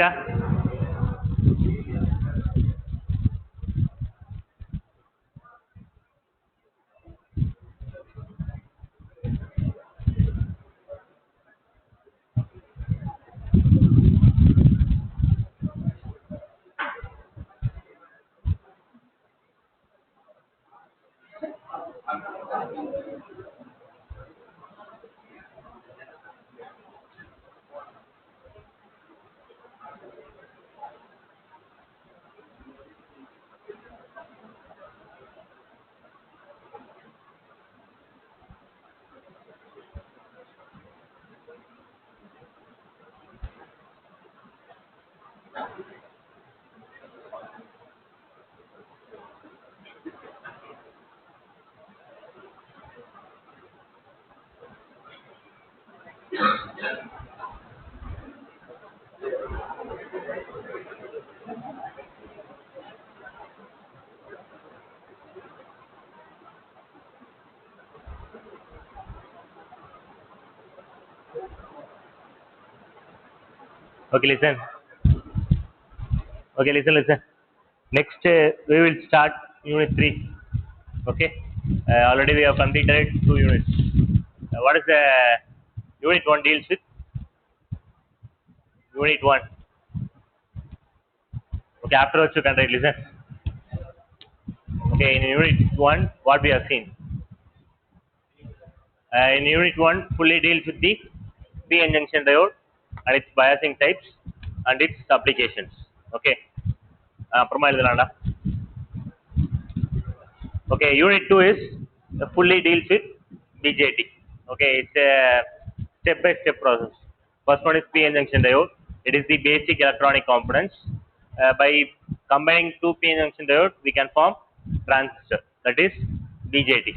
இருக்கா? Okay, listen. Okay, listen. Next, we will start unit 3. Okay. Already we have completed 2 units. What is the unit 1 deals with? Unit 1. Okay, afterwards you can write, listen. Okay, in unit 1, what we have seen? In unit 1, fully deals with the p-n junction diode and its biasing types and its applications. Okay. அப்புறமா எழுதலாம்டா. Okay, unit 2 is fully deals with BJT. Okay, it's a step-by-step process. First one is p-n junction diode. It is the basic electronic components. By combining two p-n junction diode, we can form transistor. That is BJT.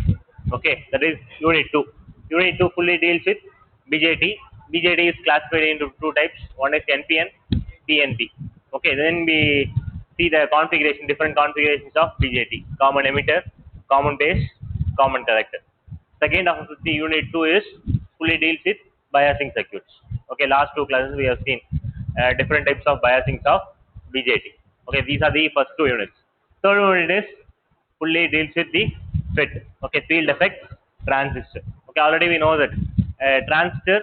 Okay, that is unit 2. Unit 2 fully deals with BJT. BJT is classified into two types. One is NPN, PNP. Okay, then we see the configuration, different configurations of BJT. Common emitter, common base, common collector. Second of the unit 2 is fully deals with biasing circuits. Okay, last 2 classes we have seen different types of biasings of BJT. Okay, these are the first 2 units. Third unit is fully deals with the FET. Okay, field effect transistor. Okay, already we know that transistor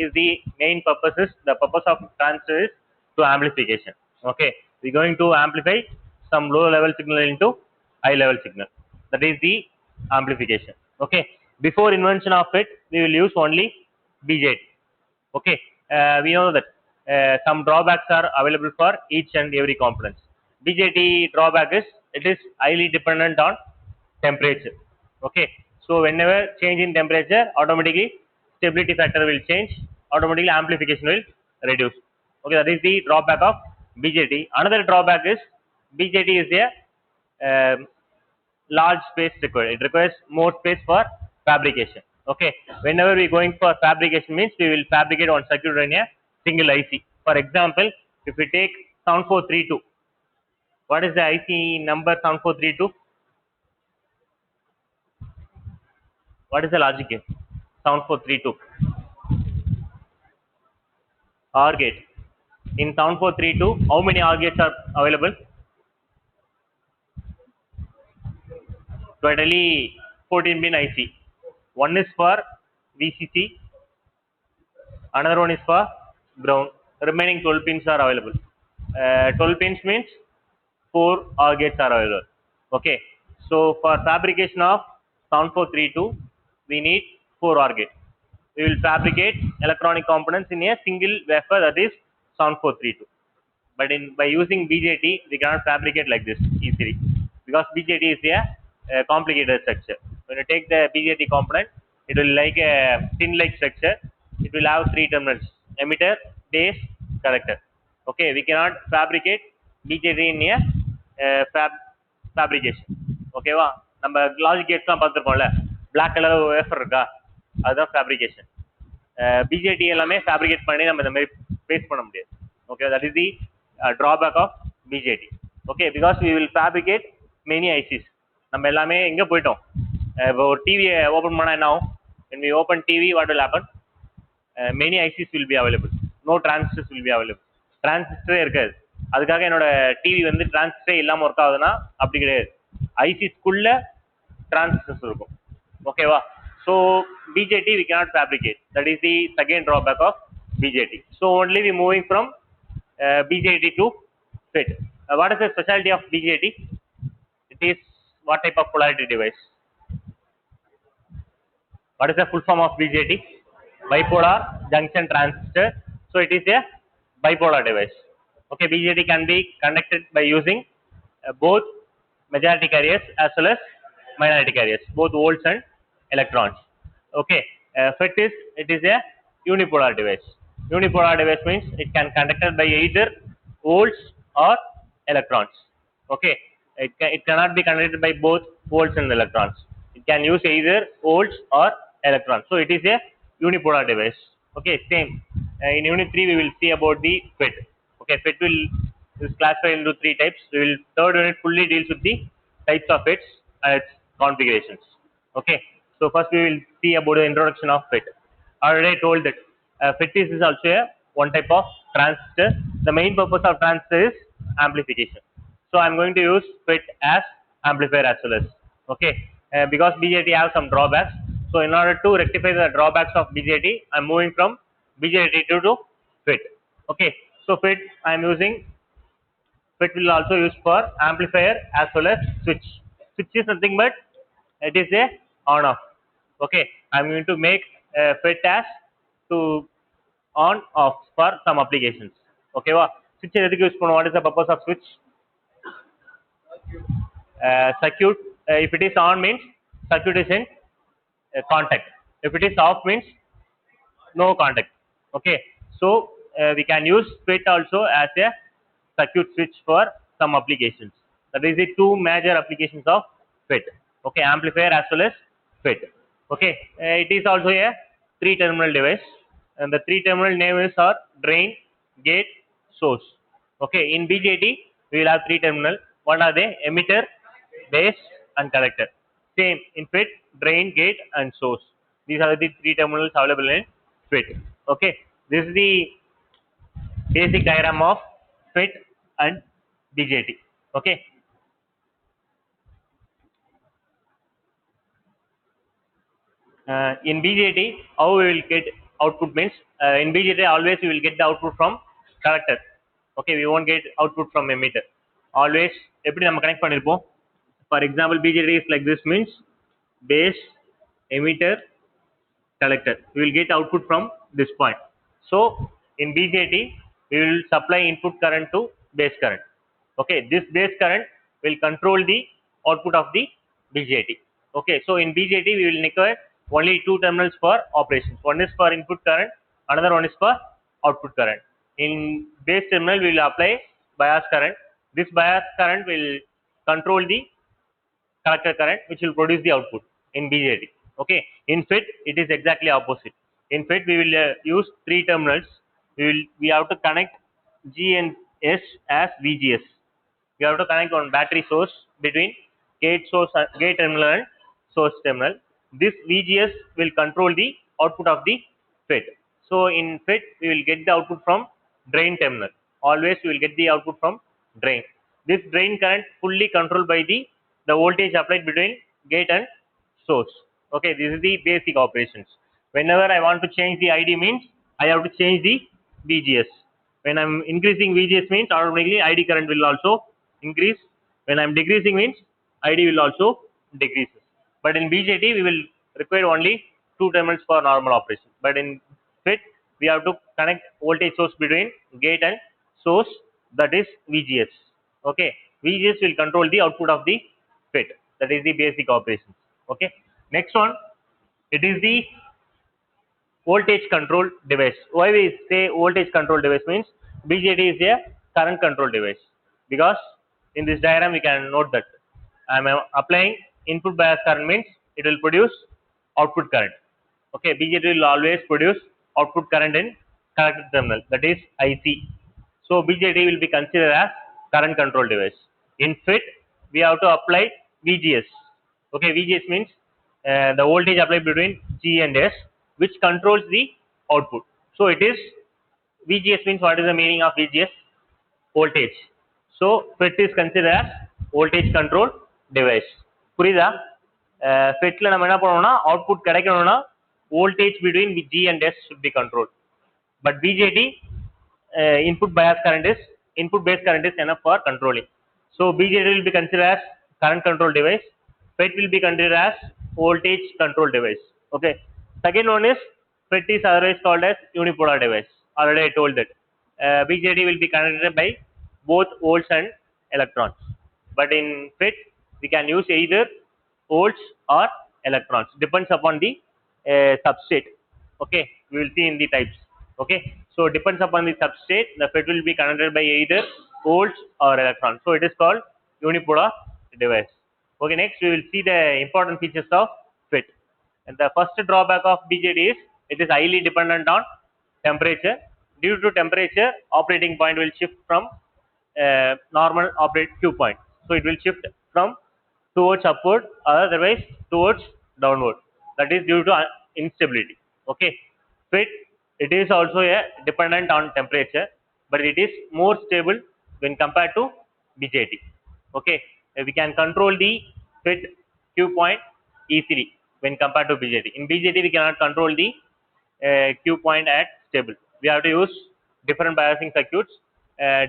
is the main purpose. The purpose of transistor is to amplification. Okay, we are going to amplify some low level signal into high level signal. That is the amplification. Okay, before invention of it, we will use only BJT. Okay, we know that some drawbacks are available for each and every component. BJT drawback is it is highly dependent on temperature. Okay, so whenever change in temperature, automatically stability factor will change, automatically amplification will reduce. Okay, that is the drawback of BJT. Another drawback is BJT is a large space required. It requires more space for fabrication. Okay, whenever we going for fabrication means we will fabricate one circuit in a single IC. For example, if we take 7432, what is the IC number 7432? What is the logic here? 7432 OR gate. In 7432, how many OR gates are available? Totally 14 pin IC. One is for VCC, another one is for ground. Remaining 12 pins are available. 12 pins means 4 OR gates are available. Okay, so for fabrication of 7432, we need 4 OR gates. We will fabricate electronic components in a single wafer, that is 7432. But by using BJT, we cannot fabricate like this easily because BJT is a complicated structure. When you take the BJT component, it will like a tin-like structure. It will have 3 terminals: emitter, base, collector. Okay, we cannot fabricate BJT in a fabrication. Okay, வா நம்ம logic கேட்ஸ்லாம் பார்த்துருக்கோம்ல, black colour wafer இருக்கா, அதுதான் fabrication. BJT எல்லாமே fabricate பண்ணி நம்ம இந்த மாதிரி base பண்ண முடியாது. Okay, that is the drawback of BJT. Okay, because we will fabricate many ICs. நம்ம எல்லாமே எங்கே போயிட்டோம், இப்போ ஒரு டிவியை ஓப்பன் பண்ணால் என்ன ஆகும்? when we open TV, what will happen? Many ICs will be available, no transistors will be available. டிரான்சிஸ்டரே இருக்காது. அதுக்காக என்னோட டிவி வந்து டிரான்சிஸ்டரே இல்லாமல் ஒர்க் ஆகுதுன்னா அப்படி கிடையாது. ஐசிஸ்குள்ள டிரான்சிஸ்டர்ஸ் இருக்கும். ஓகேவா? So BJT we cannot fabricate. That is the second drawback of BJT. So only we moving from BJT to FET. What is the specialty of BJT? It is what type of polarity device? What is the full form of BJT? Bipolar junction transistor. So it is a bipolar device. Okay, BJT can be conducted by using both majority carriers as well as minority carriers, both volts and electrons. Okay, FET is, it is a unipolar device. Unipolar device means it can conducted by either volts or electrons. Okay, it cannot be conducted by both volts and electrons. It can use either volts or electrons. So it is a unipolar device. Okay, same. In unit 3 we will see about the FET. Okay, FET will is classified into 3 types. We will third unit fully deals with the types of FETs and its configurations. Okay, so first we will see about the introduction of FET. I already told that FET is also a one type of transistor. The main purpose of transistor is amplification. So I am going to use FET as amplifier as well as, okay, because BJT have some drawbacks. So in order to rectify the drawbacks of BJT, I am moving from BJT to FET. Okay, so FET I am using. FET will also use for amplifier as well as switch. Switch is nothing but it is a on off. Okay, I am going to make FET as to on off for some applications. Okay, switch எதுக்கு use பண்ணுவோம்? What is the purpose of switch? Circuit, if it is on means circuit is in contact. If it is off means no contact. Okay, so we can use FET also as a circuit switch for some applications. That is the two major applications of FET. Okay, amplifier as well as FET. Okay, it is also a 3-terminal device, and the 3-terminal name is our drain, gate, source. Okay, in BJT we will have 3-terminal. What are they? Emitter, base and collector. Same in FET, drain, gate and source. These are the 3 terminals available in FET. Okay, this is the basic diagram of FET and BJT. Okay, in BJT how we will get output means in BJT always we will get the output from collector. Okay, we won't get output from emitter. Always எப்படி நம்ம connect பண்ணிருப்போம்? For example, BJT is like this means base, emitter, collector. We will get output from this point. So in BJT we will supply input current to base current. Okay, this base current will control the output of the BJT. Okay, so in BJT we will require only 2 terminals for operations. One is for input current, another one is for output current. In base terminal we will apply bias current. This bias current will control the collector current which will produce the output in BJT. Okay, in FET it is exactly opposite. In FET we will use 3 terminals. We have to connect G and S as VGS. We have to connect one battery source between gate terminal and source terminal. This VGS will control the output of the FET. So in FET we will get the output from drain terminal. Always we will get the output from drain. This drain current fully controlled by the voltage applied between gate and source. Okay, this is the basic operations. Whenever I want to change the ID means I have to change the VGS. When I am increasing VGS means automatically ID current will also increase. When I am decreasing means ID will also decrease. But in BJT we will require only 2 terminals for normal operation. But in FET we have to connect voltage source between gate and source, that is VGS. Okay, VGS will control the output of the FET. That is the basic operations. Okay, next one, it is the voltage control device. Why we say voltage control device means BJT is a current control device, because in this diagram we can note that I am applying input bias current means it will produce output current. Okay, BJT will always produce output current in collector terminal, that is IC. So BJT will be considered as current control device. In FET we have to apply VGS. Okay, VGS means the voltage applied between G and S which controls the output. So it is VGS means, what is the meaning of VGS? Voltage. So FET is considered as voltage control device. புரியுதா? FETல நம்ம என்ன பண்ணுவோம்னா output கிடைக்கணும்னா voltage between G and S should be controlled. But BJT input base current is enough for controlling. So BJT will be considered as current control device. FET will be considered as voltage control device. Okay. Second one is FET is otherwise called as unipolar device. Already I told that. BJT will be connected by both volts and electrons. But in FET we can use either volts or electrons. Depends upon the substrate. Okay. We will see in the types. Okay. So depends upon the substrate, the FET will be connected by either volts or electrons. So it is called unipolar device. Okay, next we will see the important features of FET. And the first drawback of BJT is it is highly dependent on temperature. Due to temperature, operating point will shift from normal operate Q point. So it will shift from towards upward or otherwise towards downward. That is due to instability. Okay. FET, it is also a dependent on temperature, but it is more stable when compared to BJT. Okay. We can control the FET Q point easily when compared to BJT. In BJT we cannot control the Q point at stable. We have to use different biasing circuits.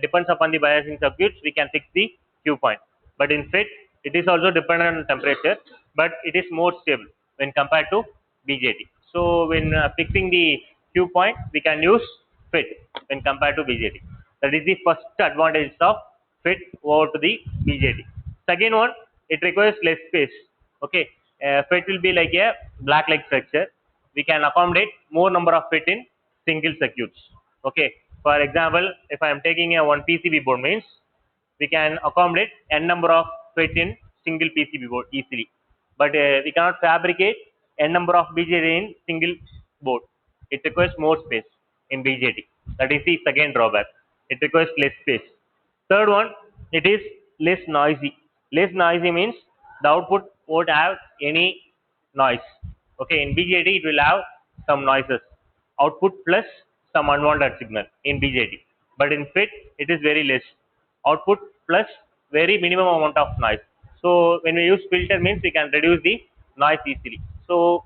Depends upon the biasing circuits we can fix the Q point. But in FET it is also dependent on temperature, but it is more stable when compared to BJT. So when fixing the Q point we can use FET when compared to BJT. That is the first advantage of FET over to the BJT. Second one, it requires less space. Okay, FET will be like a black-like structure. We can accommodate more number of FET in single circuits. Okay, for example, if I am taking a one PCB board means we can accommodate n number of FET in single PCB board easily. But we cannot fabricate n number of BJT in single board. It requires more space in BJT. That is the second drawback. It requires less space. Third one, it is less noisy. Less noisy means the output won't have any noise. Okay, in BJT it will have some noises. Output plus some unwanted signal in BJT. But in FET it is very less. Output plus very minimum amount of noise. So when we use filter means we can reduce the noise easily. So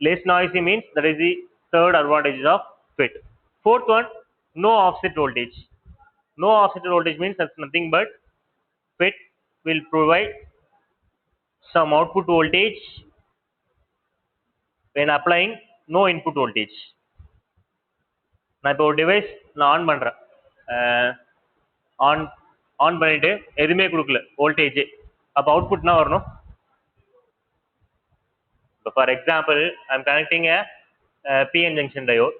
less noisy means that is the third advantage of FET. Fourth one, no offset voltage. No offset voltage means that's nothing but FET will provide some output voltage when applying no input voltage. நான் இப்போ ஒரு device நான் on பண்ணுறேன், on on பண்ணிட்டு எதுவுமே கொடுக்கல voltage, அப்போ அவுட்புட்னா வரணும். இப்போ for example I am connecting PN junction diode,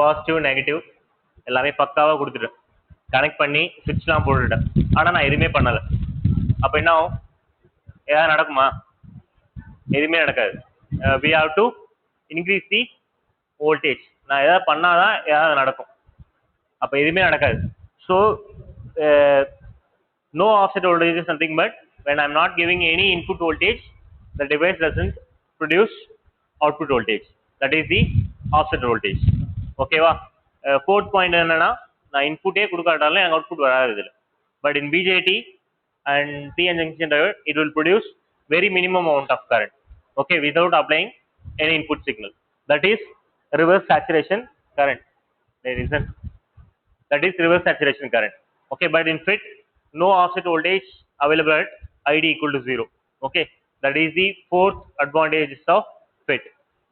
positive negative எல்லாமே பக்காவாக கொடுத்துட்டேன், கனெக்ட் பண்ணி சுவிட்ச்லாம் போட்டுட்டேன், ஆனால் நான் எதுவுமே பண்ணலை. அப்போ என்ன ஆகும்? ஏதாவது நடக்குமா? எதுவுமே நடக்காது. We have to increase the voltage. நான் எதாவது பண்ணாதான் ஏதாவது நடக்கும், அப்போ எதுவுமே நடக்காது. So no offset voltage is nothing but when I am not giving any input voltage, the device doesn't produce output voltage. That is the offset voltage. ஓகேவா? Fourth point என்னன்னா, நான் இன்புட்டே கொடுக்காட்டாலும் எனக்கு அவுட்புட் வராது இதில். But in BJT and PN junction diode, it will produce very minimum amount of current, okay, without applying any input signal. That is reverse saturation current. That is reverse saturation current. Okay, but in FET, no offset voltage available at ID equal to 0. Okay, that is the fourth advantages of FET.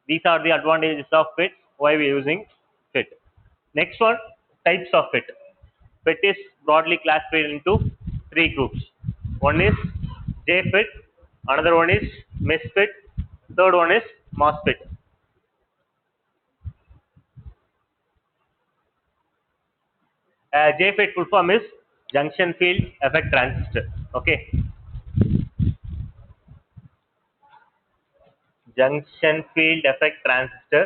These are the advantages of FET, why we are using FET. Next one, types of FET. FET is broadly classified into three groups. One is JFET, another one is MESFET, third one is MOSFET. JFET full form is junction field effect transistor. Okay, junction field effect transistor.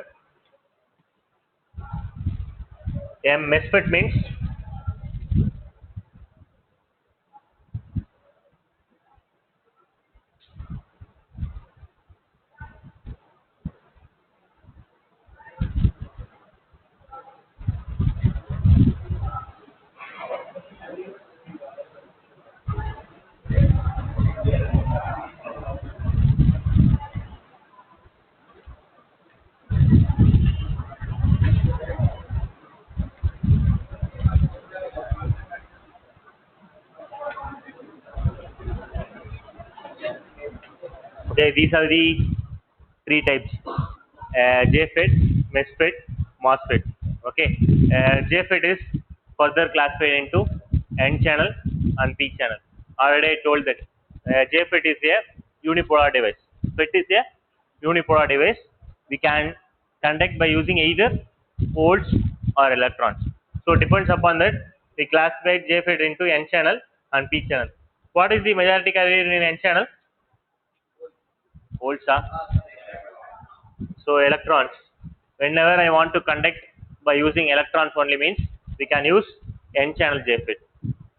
MESFET means Okay, these are the three types: JFET, MESFET, MOSFET. Okay, JFET is further classified into N channel and P channel. Already I told that JFET is a unipolar device. FET is a unipolar device. We can conduct by using either volts or electrons. So depends upon that we classify JFET into N channel and P channel. What is the majority carrier in N channel? Volts. So electrons. Whenever I want to conduct by using electrons only means we can use N channel JFET.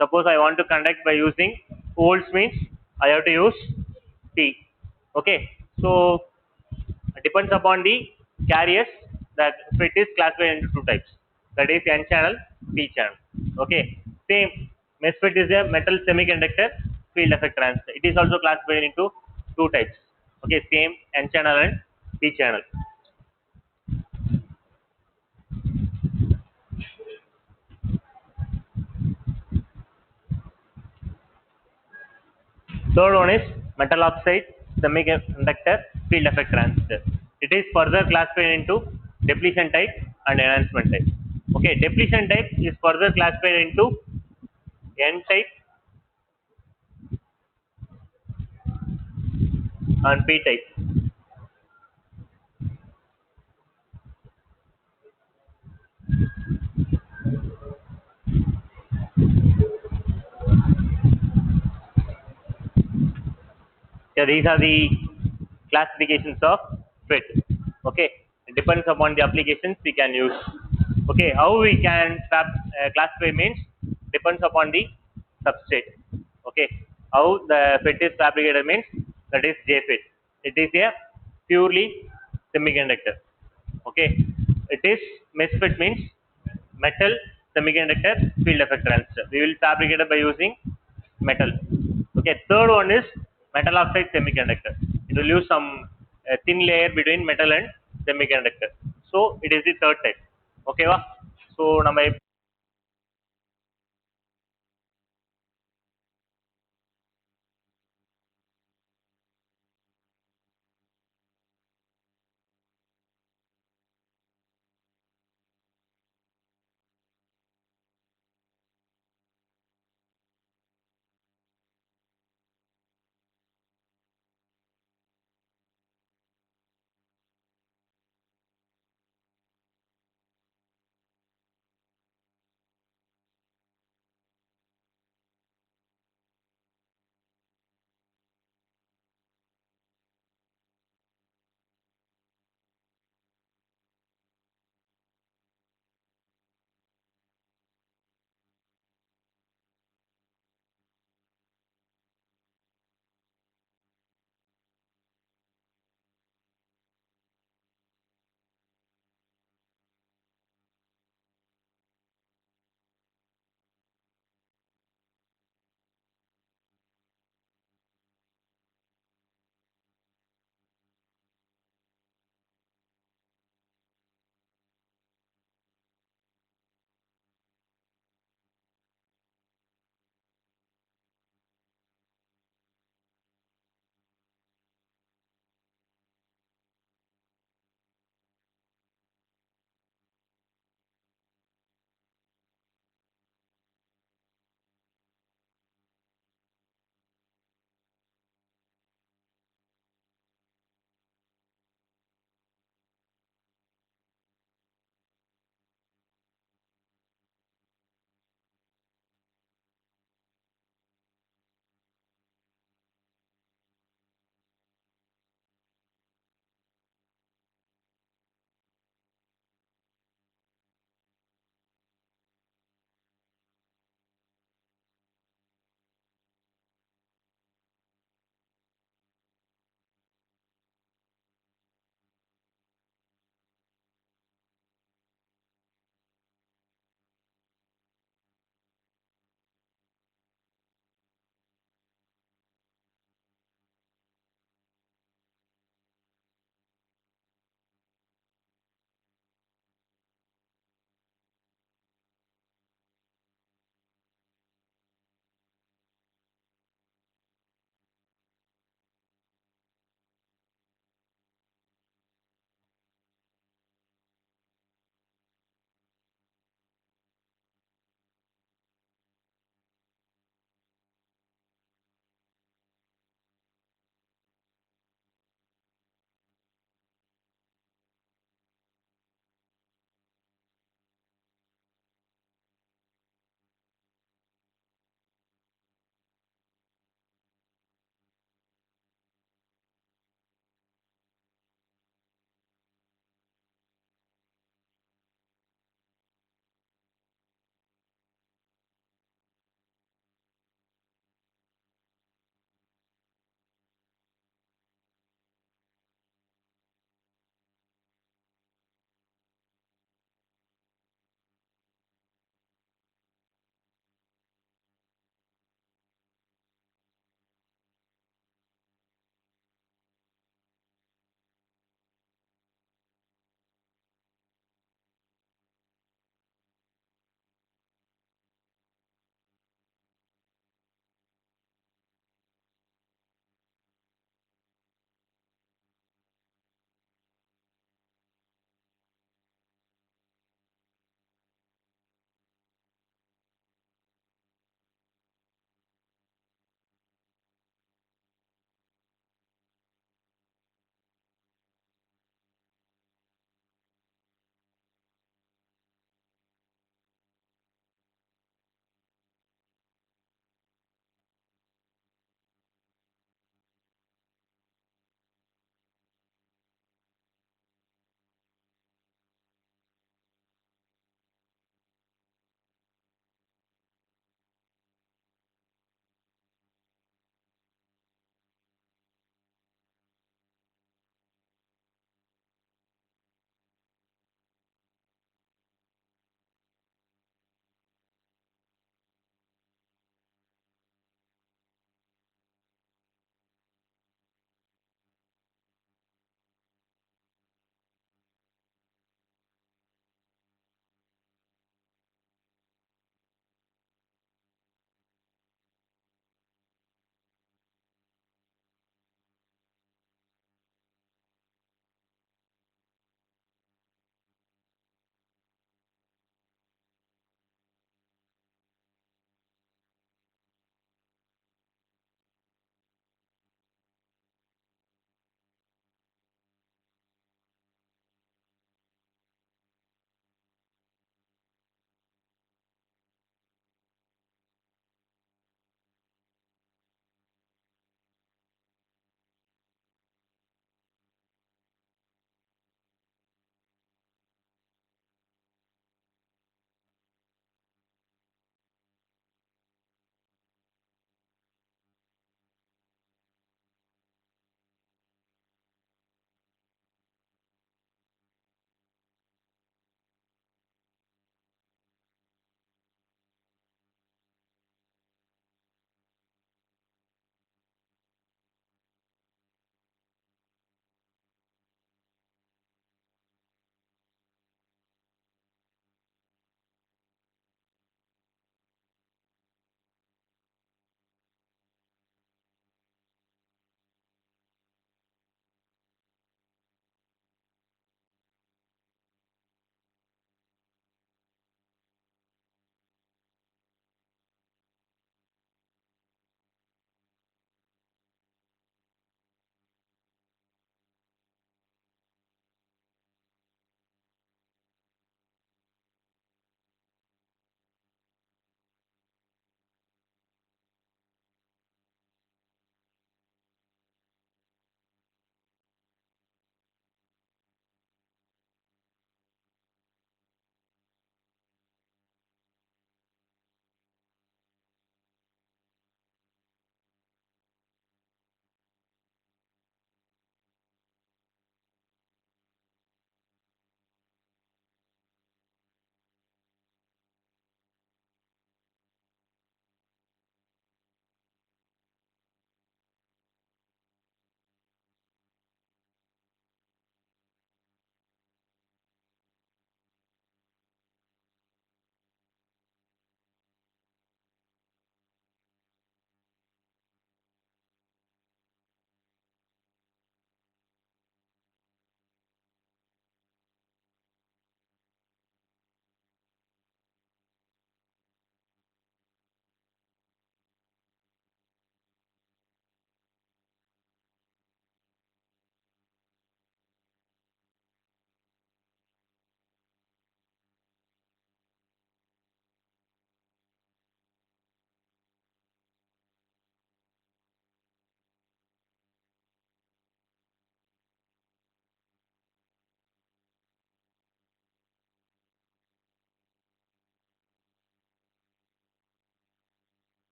Suppose I want to conduct by using volts means I have to use P. Okay. So it depends upon the carriers that FET is classified into two types. That is N channel, P channel. Okay. Same. MESFET is a metal semiconductor field effect transistor. It is also classified into two types. Okay. Same N channel and P channel. Third one is metal oxide semiconductor field effect transistor. It is further classified into depletion type and enhancement type. Okay, depletion type is further classified into N type and P type. So these are the classifications of FET. Okay, it depends upon the applications we can use. Okay, how we can classify means depends upon the substrate. Okay, how the FET is fabricated means that is JFET. It is a purely semiconductor. Okay, it is MESFET means metal semiconductor field effect transistor. We will fabricate it by using metal. Okay, third one is metal oxide semiconductor. It will use some thin layer between metal and semiconductor. So it is the third type. Okay, va? So நம்ம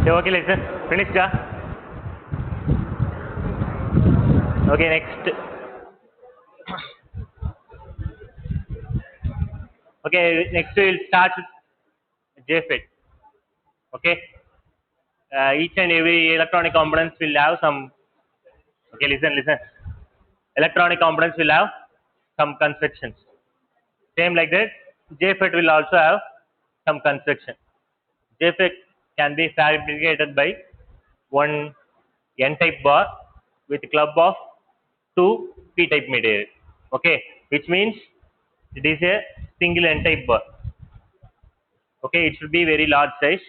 Okay, listen. Finished, Okay, next. Okay, next we'll start with JFET. Okay. Each and every electronic components will have some. Okay, listen. Electronic components will have some constructions. Same like that, JFET will also have some construction. JFET can be fabricated by one N-type bar with club of two P-type material. Okay, which means it is a single N-type bar. Okay, it should be very large size.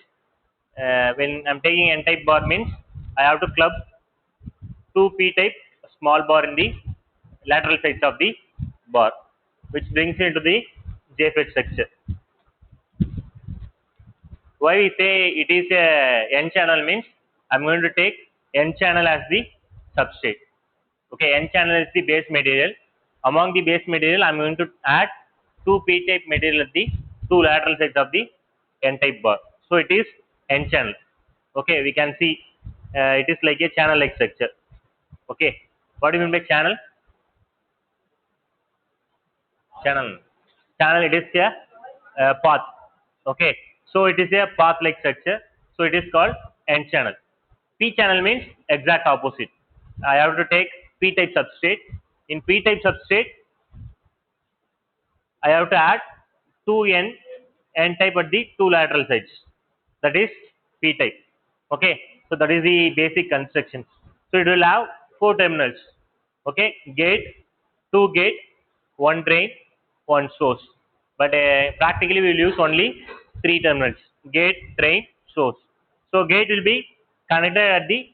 When I'm taking N-type bar means I have to club two P-type small bar in the lateral sides of the bar, which brings into the JFET structure. Why we say it is a N channel means I'm going to take N channel as the substrate. Okay, N channel is the base material. Among the base material, I'm going to add two P-type material at the two lateral sides of the N-type bar. So it is N channel. Okay, we can see it is like a channel-like structure. Okay, what do you mean by channel? Channel, it is a path. Okay, so it is a path like structure, so it is called N channel. P channel means exact opposite. I have to take P type substrate. In P type substrate I have to add two N type at the two lateral sides, that is P type. Okay, so that is the basic construction. So it will have four terminals. Okay, gate, two gate, one drain, one source. But practically we will use only three terminals: gate, drain, source. So gate will be connected at the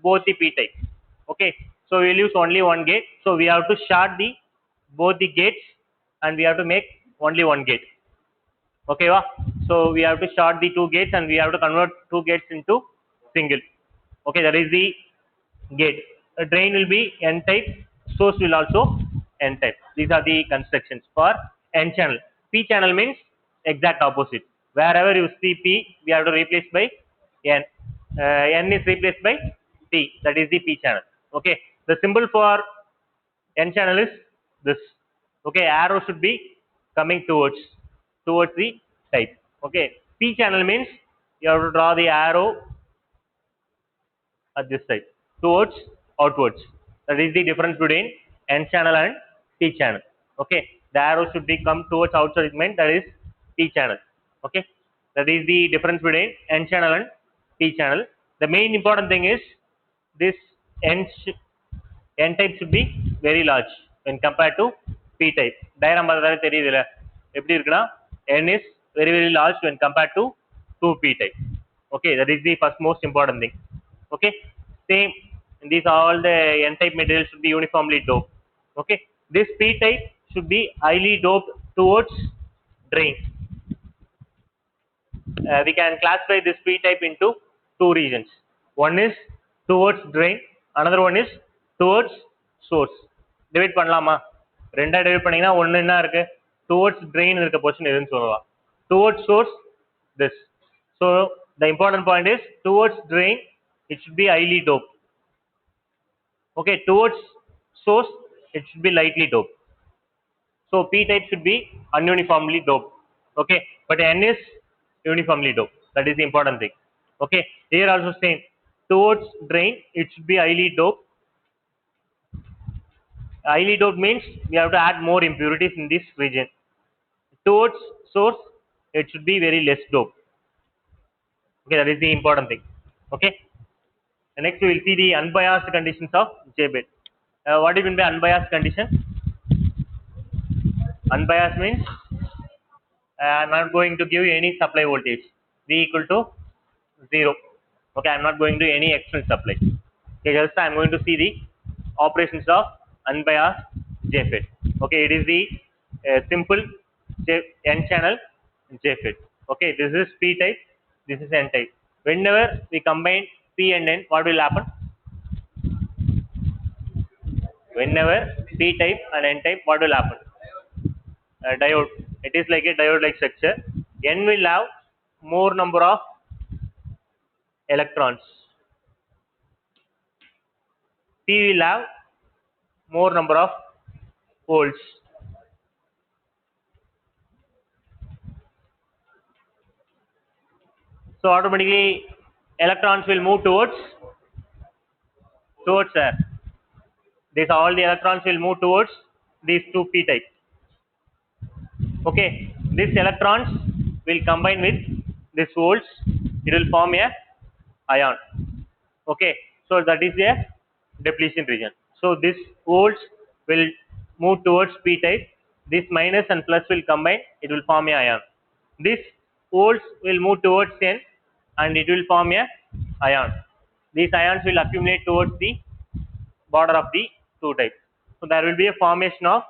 both the P type. Okay, so we will use only one gate. So we have to short the both the gates and we have to make only one gate. Okay, so we have to short the two gates and we have to convert two gates into single. Okay, that is the gate. A drain will be N type, source will also N type. These are the constructions for N channel. P channel means exact opposite. Wherever you see P, we have to replace by N. N is replaced by P. That is the P channel. Okay, the symbol for N channel is this. Okay, arrow should be coming towards the type. Okay, P channel means you have to draw the arrow at this side towards outwards. That is the difference between N channel and P channel. Okay, the arrow should be come towards outside segment, that is P channel. Okay, that is the difference between N channel and P channel. The main important thing is this N type should be very large when compared to P type. Diagram பார்த்தாலே தெரியுதுல எப்படி இருக்குன்னா N is very large when compared to 2P type. Okay, that is the first most important thing. Okay, same these all the N type materials should be uniformly doped. Okay, this P type should be highly doped towards drain. We can classify this P type into two regions. One is towards drain, another one is towards source. Divide பண்ணலாமா? ரெண்டா divide பண்ணீங்கன்னா ஒன்னு என்ன இருக்கு? Towards drain இருக்க portion எதுன்னு சொல்லலாம். Towards source this. So the important point is towards drain it should be highly doped. Okay, towards source it should be lightly doped. So P type should be ununiformly doped. Okay, but N is uniformly doped. That is the important thing. Okay, here also same. Towards drain it should be highly doped. Highly doped means we have to add more impurities in this region. Towards source it should be very less doped. Okay, that is the important thing. Okay, and next we will see the unbiased conditions of JBET. What do you mean by unbiased condition? Unbiased means I am not going to give any supply voltage. V equal to 0. Okay, I am not going to any external supply. Okay, just I am going to see the operations of unbiased JFET. Okay, it is the simple N channel JFET. Okay, this is P type, this is N type. Whenever we combine P and N, what will happen? Whenever P type and N type, what will happen? Diode. It is like a diode like structure. N will have more number of electrons. P will have more number of holes. So automatically electrons will move towards there. These all the electrons will move towards these two p type. Okay, these electrons will combine with this holes. It will form a ion. Okay, so that is a depletion region. So this holes will move towards p type. This minus and plus will combine. It will form a ion. This holes will move towards n, and it will form a ion. These ions will accumulate towards the border of the two types. So there will be a formation of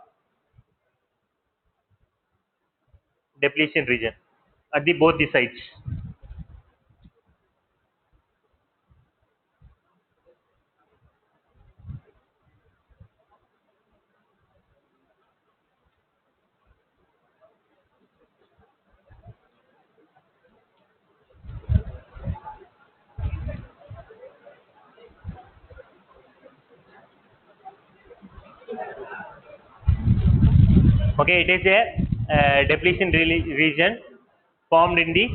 depletion region at the both the sides. Okay, it is a depletion region formed in the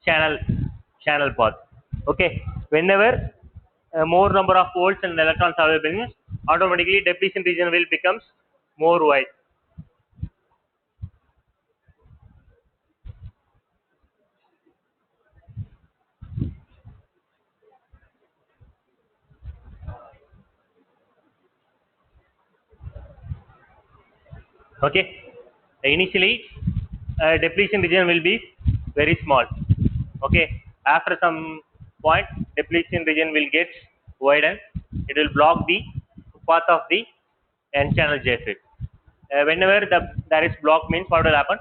channel channel path. Okay, whenever more number of volts and electrons are available, automatically depletion region will becomes more wide. Okay, initially depletion region will be very small. Okay, after some point depletion region will get widened. It will block the path of the n channel JFET. Whenever there is block, means what will happen,